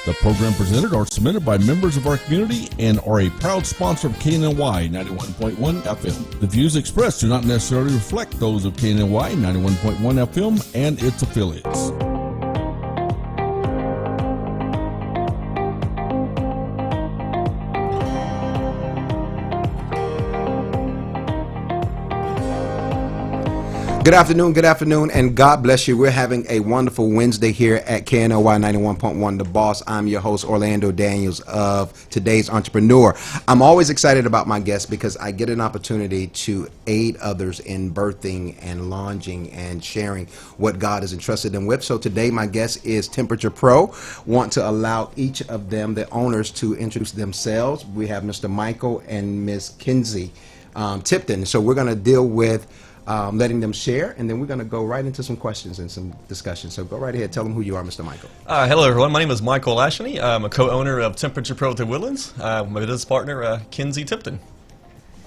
The program presented are submitted by members of our community and are a proud sponsor of KNLY 91.1 FM. The views expressed do not necessarily reflect those of KNLY 91.1 FM and its affiliates. Good afternoon, and God bless you. We're having a wonderful Wednesday here at KNLY 91.1 The Boss. I'm your host, Orlando Daniels, of Today's Entrepreneur. I'm always excited about my guests because I get an opportunity to aid others in birthing and launching and sharing what God has entrusted them with. So today my guest is Temperature Pro. Want to allow each of them, the owners, to introduce themselves. We have Mr. Michael and Miss KNLY Tipton. So we're going to deal with letting them share, and then we're going to go right into some questions and some discussion. So go right ahead. Tell them who you are, Mr. Michael. Hello, everyone. My name is Michael Ashley. I'm a co-owner of Temperature Pro at the Woodlands. My business partner, KNLY Tipton.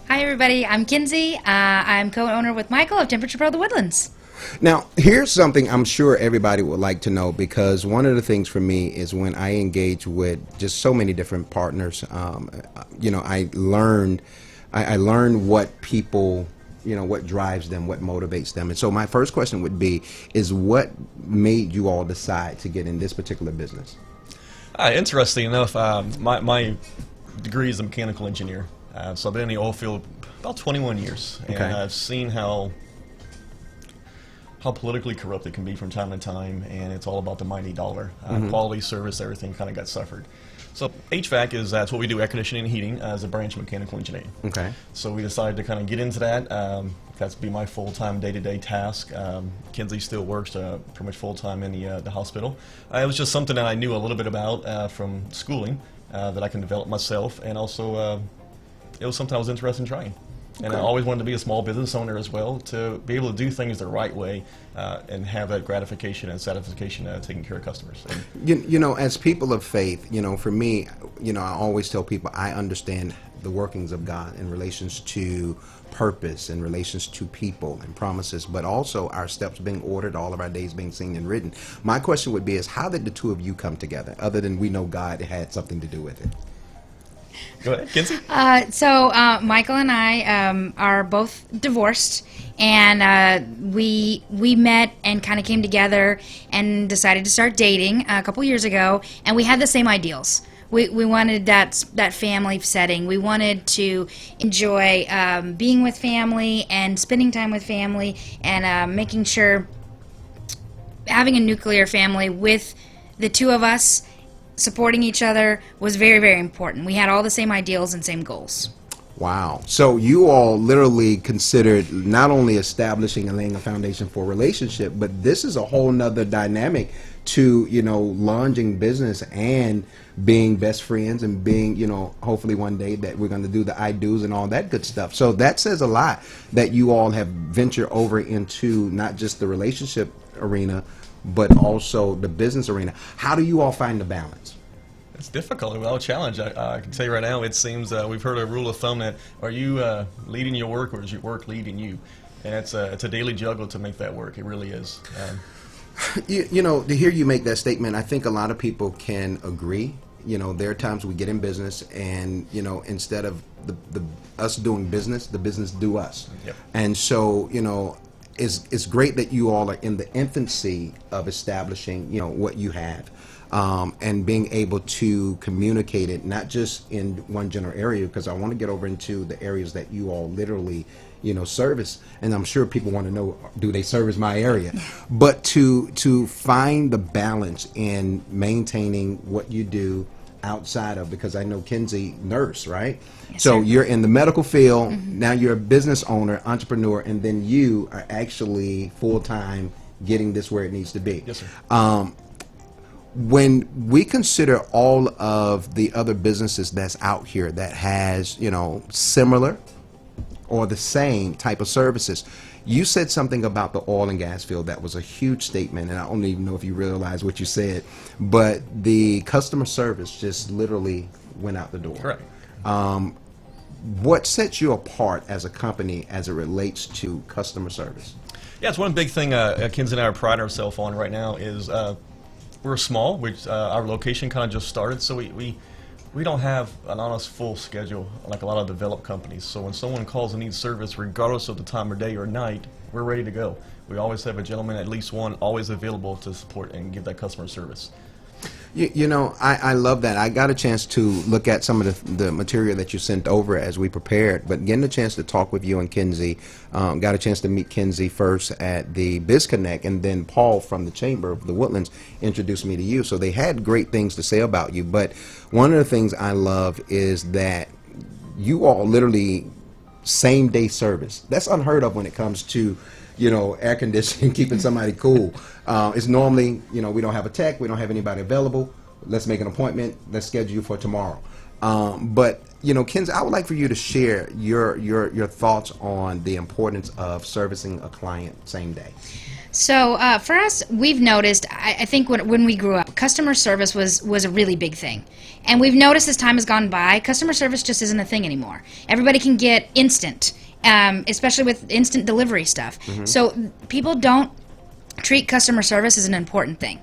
Hi, everybody. I'm KNLY. I'm co-owner with Michael of Temperature Pro at the Woodlands. Now, here's something I'm sure everybody would like to know, because one of the things for me is when I engage with just so many different partners, I learned what people, what drives them, what motivates them. And so my first question would be, is what made you all decide to get in this particular business? Interesting enough, my degree is a mechanical engineer. So I've been in the oil field about 21 years. Okay. And I've seen how politically corrupt it can be from time to time, and it's all about the mighty dollar. Quality, service, everything kind of got suffered. So HVAC that's what we do, air conditioning and heating, as a branch of mechanical engineering. Okay. So we decided to kind of get into that. That's be my full-time day-to-day task. KNLY still works pretty much full-time in the hospital. It was just something that I knew a little bit about from schooling that I can develop myself, and also it was something I was interested in trying. And I always wanted to be a small business owner as well, to be able to do things the right way and have that gratification and satisfaction taking care of customers. And as people of faith, for me, I always tell people I understand the workings of God in relations to purpose, in relations to people and promises, but also our steps being ordered, all of our days being seen and written. My question would be is, how did the two of you come together, other than we know God had something to do with it? Go ahead, KNLY. So Michael and I are both divorced, and we met and kind of came together and decided to start dating a couple years ago, and we had the same ideals. We wanted that family setting. We wanted to enjoy being with family and spending time with family, and making sure having a nuclear family with the two of us supporting each other was very, very important. We had all the same ideals and same goals. Wow. So you all literally considered not only establishing and laying a foundation for a relationship, but this is a whole nother dynamic to, launching business and being best friends and being, hopefully one day that we're going to do the I do's and all that good stuff. So that says a lot that you all have ventured over into not just the relationship arena, but also the business arena. How do you all find the balance? It's difficult. Well, a challenge. I can tell you right now, it seems we've heard a rule of thumb that, are you leading your work, or is your work leading you? And it's a daily juggle to make that work. It really is. To hear you make that statement, I think a lot of people can agree. There are times we get in business and, instead of the us doing business, the business do us. Yep. And so, it's great that you all are in the infancy of establishing, what you have, and being able to communicate it, not just in one general area, because I want to get over into the areas that you all literally, service. And I'm sure people want to know, do they service my area? But to find the balance in maintaining what you do outside of, because I know KNLY nurse, right? Yes, so sir. You're in the medical field, now you're a business owner, entrepreneur, and then you are actually full-time getting this where it needs to be. Yes, sir. When we consider all of the other businesses that's out here that has, similar or the same type of services, you said something about the oil and gas field that was a huge statement, and I don't even know if you realize what you said, but the customer service just literally went out the door. Correct. What sets you apart as a company as it relates to customer service? Yeah, it's one big thing KNLY and I are priding ourselves on right now is we're small. Our location kind of just started, so we don't have an honest full schedule like a lot of developed companies. So when someone calls and needs service, regardless of the time of day or night, we're ready to go. We always have a gentleman, at least one, always available to support and give that customer service. You know, I love that. I got a chance to look at some of the material that you sent over as we prepared, but getting a chance to talk with you and Kinsey, got a chance to meet Kinsey first at the BizConnect, and then Paul from the Chamber of the Woodlands introduced me to you. So they had great things to say about you, but one of the things I love is that you all literally same-day service. That's unheard of when it comes to, you know, air conditioning, keeping somebody cool. It's normally, you know, we don't have a tech, we don't have anybody available. Let's make an appointment. Let's schedule you for tomorrow. But you know, Kinsey, I would like for you to share your thoughts on the importance of servicing a client same day. So for us, we've noticed, I think when we grew up, customer service was a really big thing. And we've noticed as time has gone by, customer service just isn't a thing anymore. Everybody can get instant, especially with instant delivery stuff. So people don't treat customer service as an important thing.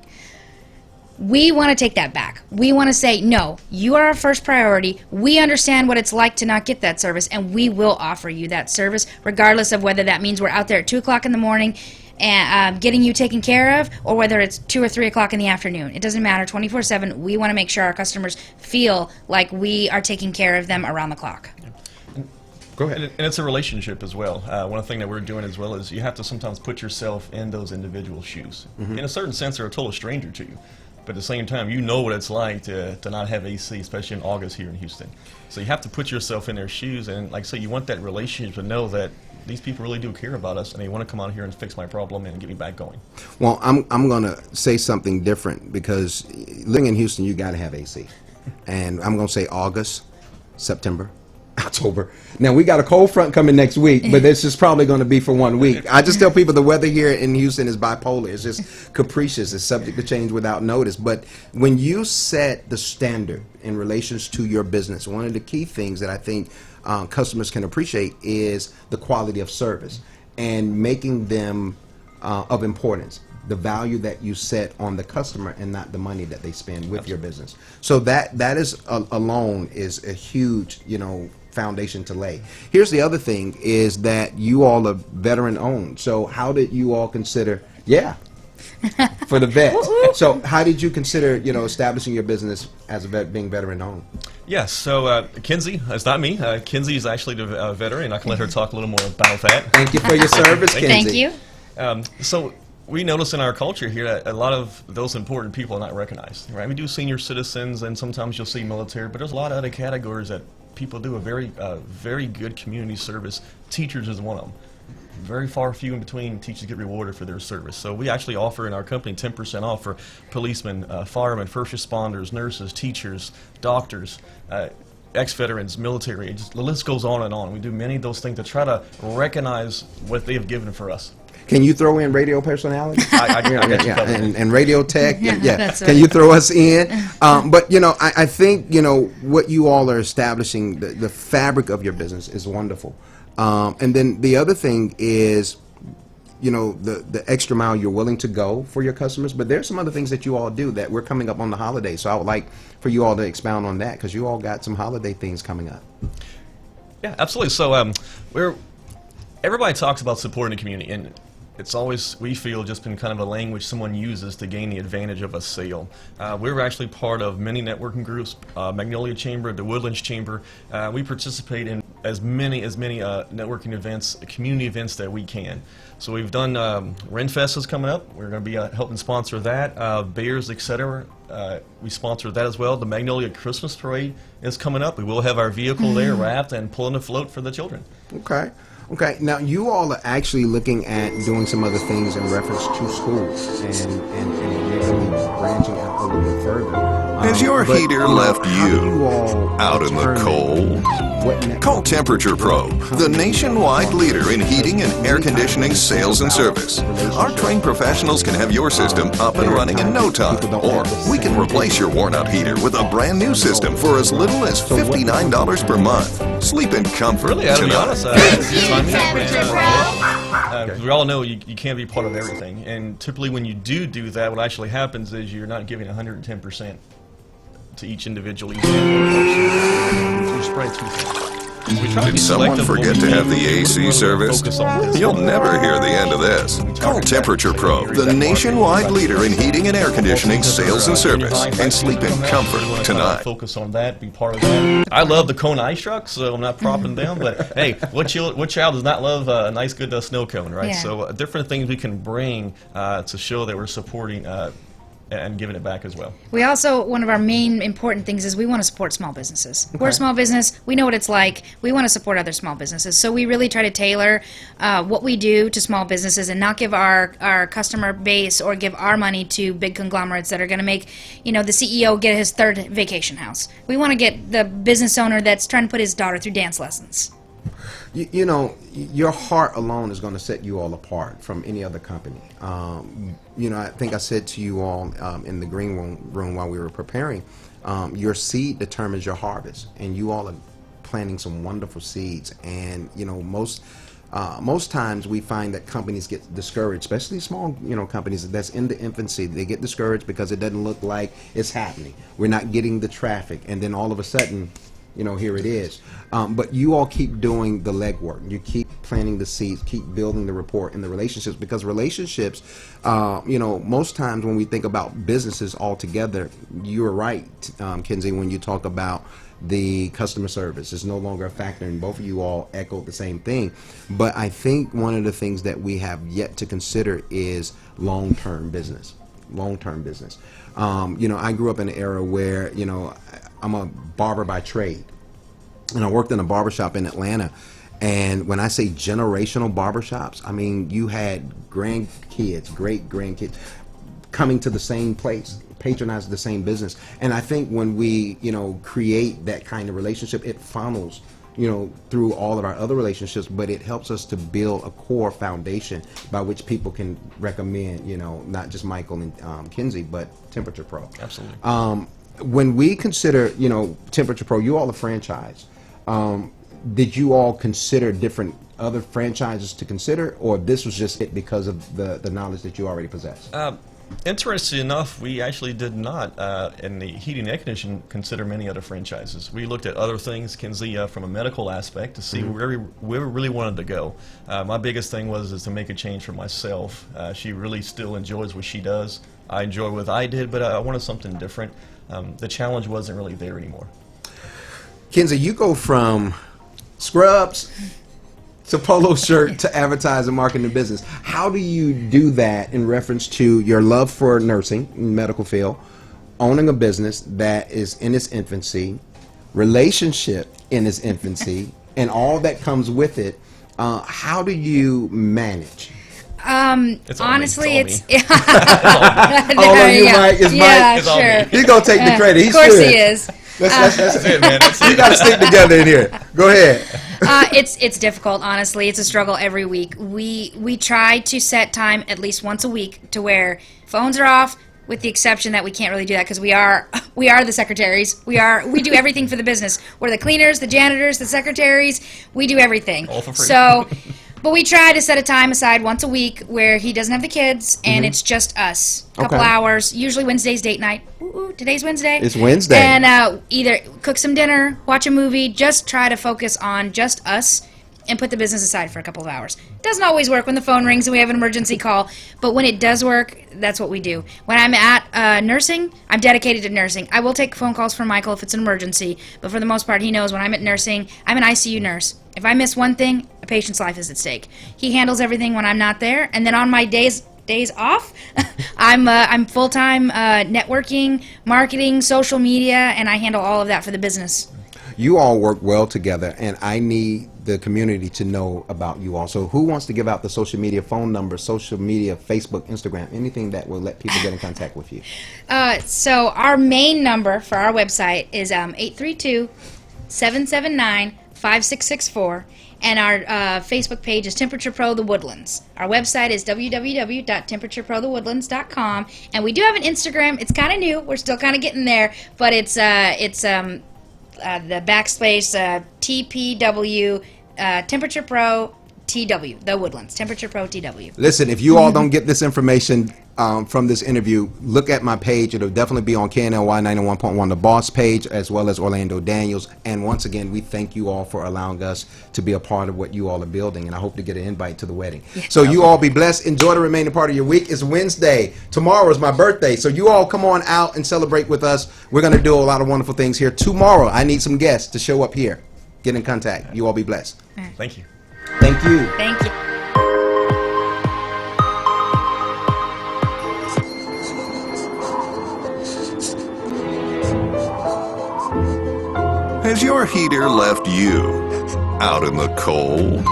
We want to take that back. We want to say, no, you are our first priority. We understand what it's like to not get that service, and we will offer you that service, regardless of whether that means we're out there at 2 o'clock in the morning and getting you taken care of, or whether it's 2 or 3 o'clock in the afternoon. It doesn't matter. 24/7, we want to make sure our customers feel like we are taking care of them around the clock. Go ahead. And it's a relationship as well. One thing that we're doing as well is you have to sometimes put yourself in those individual shoes. In a certain sense, they're a total stranger to you. But at the same time, you know what it's like to not have AC, especially in August here in Houston. So you have to put yourself in their shoes, and like I say, you want that relationship to know that these people really do care about us, and they want to come out here and fix my problem and get me back going. Well, I'm going to say something different, because living in Houston, you got to have AC. And I'm going to say August, September, October. Now, we got a cold front coming next week, but this is probably going to be for 1 week. I just tell people the weather here in Houston is bipolar. It's just capricious. It's subject to change without notice. But when you set the standard in relations to your business, one of the key things that I think customers can appreciate is the quality of service and making them of importance. The value that you set on the customer and not the money that they spend with your business. So that is alone is a huge, you know, foundation to lay. Here's the other thing is that you all are veteran owned. So how did you all consider, for the vets. So how did you consider, you know, establishing your business as a vet, being veteran owned? Yes, so Kinsey, it's not me. Kinsey is actually the veteran. I can let her talk a little more about that. Thank you for your service, Kinsey. Thank you. So we notice in our culture here that a lot of those important people are not recognized, right? We do senior citizens, and sometimes you'll see military, but there's a lot of other categories that people do a very good community service. Teachers is one of them. Very far few in between teachers get rewarded for their service. So we actually offer in our company 10% off for policemen, firemen, first responders, nurses, teachers, doctors, ex-veterans, military. The list goes on and on. We do many of those things to try to recognize what they have given for us. Can you throw in radio personality? I get you covered. And radio tech? Yeah. That's Can you throw us in? But, you know, I think, you know, what you all are establishing, the fabric of your business is wonderful. And then the other thing is, you know, the extra mile you're willing to go for your customers. But there's some other things that you all do that we're coming up on the holidays. So I would like for you all to expound on that, because you all got some holiday things coming up. Yeah, absolutely. So everybody talks about supporting the community, and it's always, we feel, just been kind of a language someone uses to gain the advantage of a sale. We're actually part of many networking groups, Magnolia Chamber, the Woodlands Chamber. We participate in as many networking events, community events that we can. So we've done Renfest is coming up. We're going to be helping sponsor that. Bears, etc. We sponsor that as well. The Magnolia Christmas Parade is coming up. We will have our vehicle there wrapped and pulling a float for the children. Okay, now you all are actually looking at doing some other things in reference to schools and really branching out a little bit further. Has your But, heater you know, left how do you all out in the determine cold? what next- Call Temperature Probe, the nationwide leader in heating and air conditioning sales and service. Our trained professionals can have your system up and running in no time, or we can replace your worn-out heater with a brand new system for as little as $59 per month. Sleep in comfort Really, to be tonight. honest, find me. Temperature Pro. We all know you can't be part of everything, and typically when you do that, what actually happens is you're not giving 110% to each individual. You spread too thin. We try to Did be someone selective forget what we to have do. the AC serviced? Focus on this. You'll never hear the end of this. Call Temperature Pro, the nationwide leader in heating and air conditioning sales and service, and sleep in comfort tonight. Focus on that, be part of that. I love the cone ice trucks, so I'm not propping them, but hey, what child does not love a nice good snow cone, right? Yeah. So different things we can bring to show that we're supporting and giving it back as well. We also, one of our main important things is we want to support small businesses. We're a small business. We know what it's like. We want to support other small businesses. So we really try to tailor what we do to small businesses and not give our customer base or give our money to big conglomerates that are going to make, the CEO get his third vacation house. We want to get the business owner that's trying to put his daughter through dance lessons. Your heart alone is going to set you all apart from any other company. I think I said to you all in the green room while we were preparing, your seed determines your harvest, and you all are planting some wonderful seeds. And most times we find that companies get discouraged, especially small companies that's in the infancy. They get discouraged because it doesn't look like it's happening. We're not getting the traffic, and then all of a sudden, here it is. But you all keep doing the legwork. You keep planting the seeds, keep building the rapport and the relationships, because relationships, most times when we think about businesses altogether, you're right, Kinsey, when you talk about the customer service. It's no longer a factor, and both of you all echoed the same thing. But I think one of the things that we have yet to consider is long-term business. Long-term business. I grew up in an era where, I'm a barber by trade, and I worked in a barbershop in Atlanta. And when I say generational barbershops, I mean you had grandkids, great grandkids coming to the same place, patronizing the same business. And I think when we, create that kind of relationship, it funnels, through all of our other relationships, but it helps us to build a core foundation by which people can recommend, not just Michael and Kinsey, but Temperature Pro. Absolutely. When we consider, Temperature Pro, you all are franchise. Did you all consider different other franchises to consider, or this was just it because of the knowledge that you already possess? Interesting enough, we actually did not, in the heating and air conditioning, consider many other franchises. We looked at other things, Kinsey, from a medical aspect to see where we really wanted to go. My biggest thing is to make a change for myself. She really still enjoys what she does. I enjoy what I did, but I wanted something different. The challenge wasn't really there anymore. Kinsey, you go from scrubs to polo shirt to advertising, marketing, and business. How do you do that in reference to your love for nursing, medical field, owning a business that is in its infancy, relationship in its infancy, and all that comes with it? How do you manage? Honestly, it's All of you, Mike. It's Mike. Sure. He's gonna take the credit. He Of course should. he is. That's it, man. That's You it. got to stick together in here. Go ahead. It's difficult, honestly. It's a struggle every week. We try to set time at least once a week to where phones are off, with the exception that we can't really do that because we are the secretaries. We do everything for the business. We're the cleaners, the janitors, the secretaries. We do everything. All for free. So, but we try to set a time aside once a week where he doesn't have the kids and it's just us. A couple Okay. hours. Usually Wednesday's date night. Ooh, today's Wednesday. It's Wednesday. And either cook some dinner, watch a movie, just try to focus on just us and put the business aside for a couple of hours. Doesn't always work when the phone rings and we have an emergency call, but when it does work, that's what we do. When I'm at nursing, I'm dedicated to nursing. I will take phone calls from Michael if it's an emergency, but for the most part, he knows when I'm at nursing, I'm an ICU nurse. If I miss one thing, a patient's life is at stake. He handles everything when I'm not there, and then on my days off, I'm full-time networking, marketing, social media, and I handle all of that for the business. You all work well together, and I need the community to know about you all. So who wants to give out the social media phone number, social media, Facebook, Instagram, anything that will let people get in contact with you? So our main number for our website is 832-779-5664. And our Facebook page is Temperature Pro The Woodlands. Our website is www.temperatureprothewoodlands.com. And we do have an Instagram. It's kind of new. We're still kind of getting there. But it's the backspace TPW Temperature Pro TW, The Woodlands, Temperature Pro TW. Listen, if you all don't get this information from this interview, look at my page. It'll definitely be on KNLY 91.1, the Boss page, as well as Orlando Daniels. And once again, we thank you all for allowing us to be a part of what you all are building. And I hope to get an invite to the wedding. Yes. So you all be blessed. Enjoy the remaining part of your week. It's Wednesday. Tomorrow is my birthday. So you all come on out and celebrate with us. We're going to do a lot of wonderful things here. Tomorrow, I need some guests to show up here. Get in contact. You all be blessed. Thank you. Thank you. Thank you. Has your heater left you out in the cold?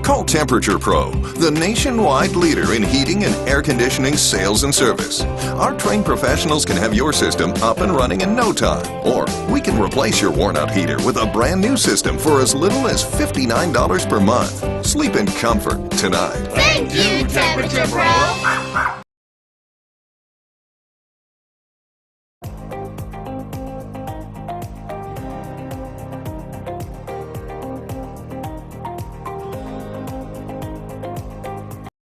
Call Temperature Pro, the nationwide leader in heating and air conditioning sales and service. Our trained professionals can have your system up and running in no time, or we can replace your worn-out heater with a brand new system for as little as $59 per month. Sleep in comfort tonight. Thank you, Temperature Pro.